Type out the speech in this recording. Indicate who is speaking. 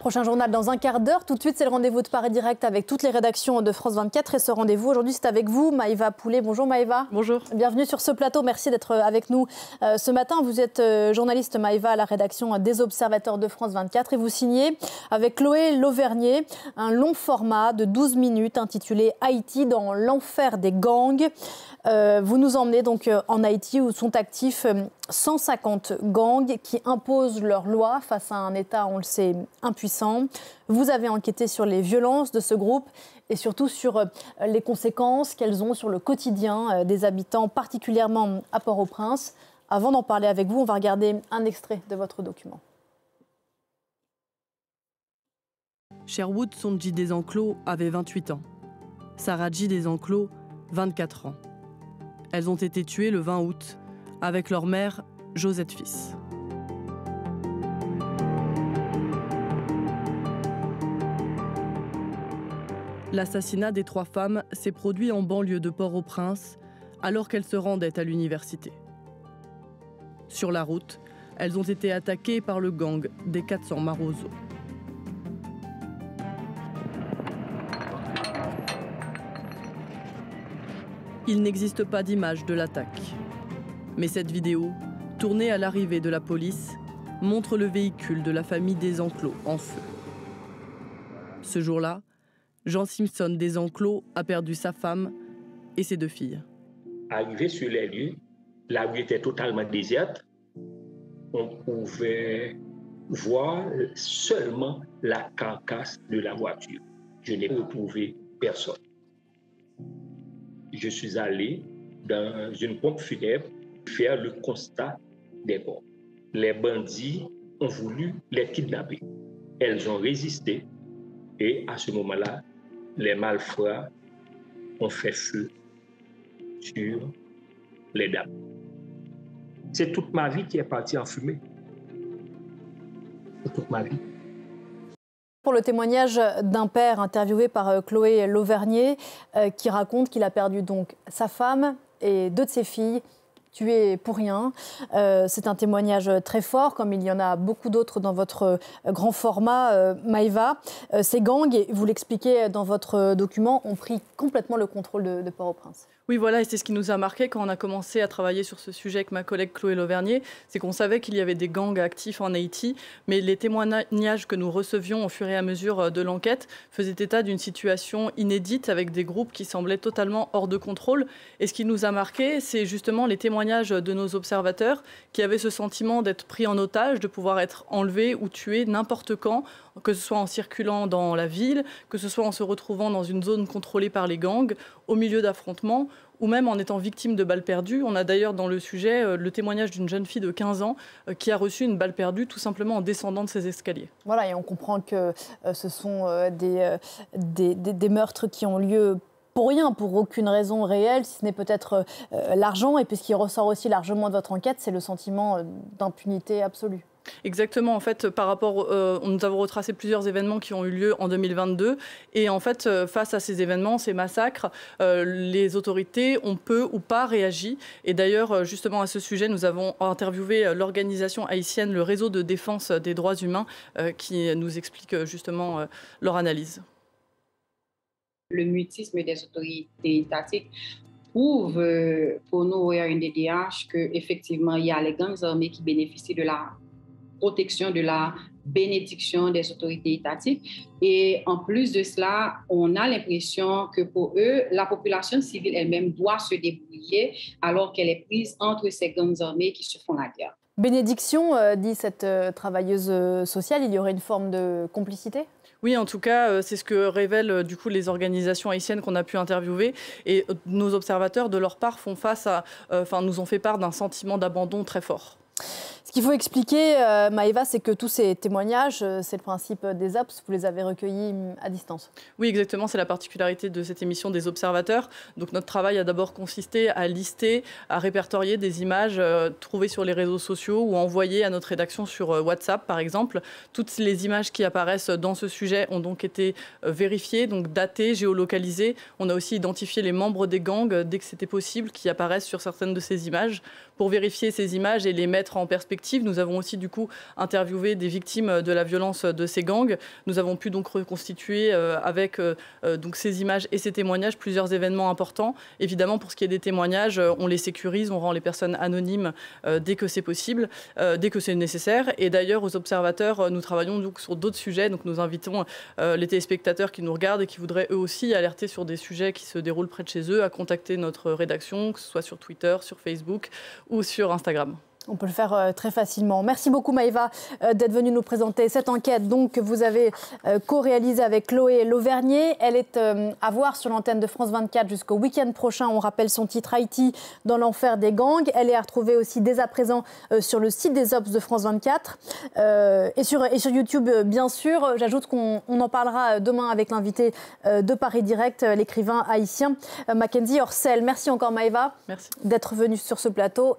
Speaker 1: Prochain journal dans un quart d'heure. Tout de suite, c'est le rendez-vous de Paris Direct avec toutes les rédactions de France 24. Et ce rendez-vous, aujourd'hui, c'est avec vous, Maïva Poulet. Bonjour Maïva.
Speaker 2: Bonjour.
Speaker 1: Bienvenue sur ce plateau. Merci d'être avec nous ce matin. Vous êtes journaliste, Maïva, à la rédaction des Observateurs de France 24. Et vous signez avec Chloé Lauvernier un long format de 12 minutes intitulé « Haïti dans l'enfer des gangs ». Vous nous emmenez donc en Haïti où sont actifs 150 gangs qui imposent leurs lois face à un État, on le sait, impuissant. Vous avez enquêté sur les violences de ce groupe et surtout sur les conséquences qu'elles ont sur le quotidien des habitants, particulièrement à Port-au-Prince. Avant d'en parler avec vous, on va regarder un extrait de votre document.
Speaker 2: Sherwood Sondji Desenclos avait 28 ans. Saradji Desenclos, 24 ans. Elles ont été tuées le 20 août avec leur mère, Josette Fils. L'assassinat des 3 femmes s'est produit en banlieue de Port-au-Prince alors qu'elles se rendaient à l'université. Sur la route, elles ont été attaquées par le gang des 400 Maroso. Il n'existe pas d'image de l'attaque. Mais cette vidéo, tournée à l'arrivée de la police, montre le véhicule de la famille Desenclos en feu. Ce jour-là, Jean Simpson Desenclos a perdu sa femme et ses 2 filles.
Speaker 3: Arrivé sur les lieux, la rue était totalement déserte. On pouvait voir seulement la carcasse de la voiture. Je n'ai retrouvé personne. Je suis allé dans une pompe funèbre faire le constat des morts. Les bandits ont voulu les kidnapper. Elles ont résisté et à ce moment-là, les malfrats ont fait feu sur les dames. C'est toute ma vie qui est partie en fumée. C'est toute ma vie.
Speaker 1: Pour le témoignage d'un père interviewé par Chloé Lauvernier qui raconte qu'il a perdu donc sa femme et 2 de ses filles tuées pour rien. C'est un témoignage très fort, comme il y en a beaucoup d'autres dans votre grand format, Maïva. Ces gangs, et vous l'expliquez dans votre document, ont pris complètement le contrôle de Port-au-Prince.
Speaker 2: Oui, voilà, et c'est ce qui nous a marqué quand on a commencé à travailler sur ce sujet avec ma collègue Chloé Lauvernier, c'est qu'on savait qu'il y avait des gangs actifs en Haïti, mais les témoignages que nous recevions au fur et à mesure de l'enquête faisaient état d'une situation inédite avec des groupes qui semblaient totalement hors de contrôle. Et ce qui nous a marqué, c'est justement les témoignages de nos observateurs qui avaient ce sentiment d'être pris en otage, de pouvoir être enlevés ou tués n'importe quand, que ce soit en circulant dans la ville, que ce soit en se retrouvant dans une zone contrôlée par les gangs, au milieu d'affrontements, ou même en étant victime de balles perdues. On a d'ailleurs dans le sujet le témoignage d'une jeune fille de 15 ans qui a reçu une balle perdue tout simplement en descendant de ses escaliers.
Speaker 1: Voilà, et on comprend que ce sont des meurtres qui ont lieu pour rien, pour aucune raison réelle, si ce n'est peut-être l'argent. Et puis ce qui ressort aussi largement de votre enquête, c'est le sentiment d'impunité absolue.
Speaker 2: Exactement. En fait, par rapport, nous avons retracé plusieurs événements qui ont eu lieu en 2022. Et en fait, face à ces événements, ces massacres, les autorités ont peu ou pas réagi. Et d'ailleurs, justement à ce sujet, nous avons interviewé l'organisation haïtienne, le réseau de défense des droits humains, qui nous explique justement leur analyse.
Speaker 4: Le mutisme des autorités étatiques prouve pour nous, au RNDDH, qu'effectivement, il y a les gangs armés qui bénéficient de la protection, de la bénédiction des autorités étatiques. Et en plus de cela, on a l'impression que pour eux, la population civile elle-même doit se débrouiller alors qu'elle est prise entre ces gangs armés qui se font la guerre.
Speaker 1: Bénédiction, dit cette travailleuse sociale, il y aurait une forme de complicité ?
Speaker 2: Oui, en tout cas, c'est ce que révèlent du coup les organisations haïtiennes qu'on a pu interviewer. Et nos observateurs, de leur part, nous ont fait part d'un sentiment d'abandon très fort.
Speaker 1: Ce qu'il faut expliquer, Maïva, c'est que tous ces témoignages, c'est le principe des OPS, vous les avez recueillis à distance.
Speaker 2: Oui, exactement, c'est la particularité de cette émission des observateurs. Donc notre travail a d'abord consisté à lister, à répertorier des images trouvées sur les réseaux sociaux ou envoyées à notre rédaction sur WhatsApp, par exemple. Toutes les images qui apparaissent dans ce sujet ont donc été vérifiées, donc datées, géolocalisées. On a aussi identifié les membres des gangs, dès que c'était possible, qui apparaissent sur certaines de ces images, pour vérifier ces images et les mettre en perspective respectives. Nous avons aussi du coup interviewé des victimes de la violence de ces gangs. Nous avons pu donc reconstituer avec donc ces images et ces témoignages plusieurs événements importants. Évidemment, pour ce qui est des témoignages, on les sécurise, on rend les personnes anonymes dès que c'est possible, dès que c'est nécessaire. Et d'ailleurs, aux observateurs, nous travaillons donc sur d'autres sujets. Donc nous invitons les téléspectateurs qui nous regardent et qui voudraient eux aussi alerter sur des sujets qui se déroulent près de chez eux à contacter notre rédaction, que ce soit sur Twitter, sur Facebook ou sur Instagram.
Speaker 1: On peut le faire très facilement. Merci beaucoup Maëva d'être venue nous présenter cette enquête donc, que vous avez co-réalisée avec Chloé Lauvernier. Elle est à voir sur l'antenne de France 24 jusqu'au week-end prochain. On rappelle son titre Haïti dans l'enfer des gangs. Elle est à retrouver aussi dès à présent sur le site des Obs de France 24 et sur YouTube bien sûr. J'ajoute qu'on en parlera demain avec l'invité de Paris Direct, l'écrivain haïtien Mackenzie Orsel. Merci encore Maëva d'être venue sur ce plateau.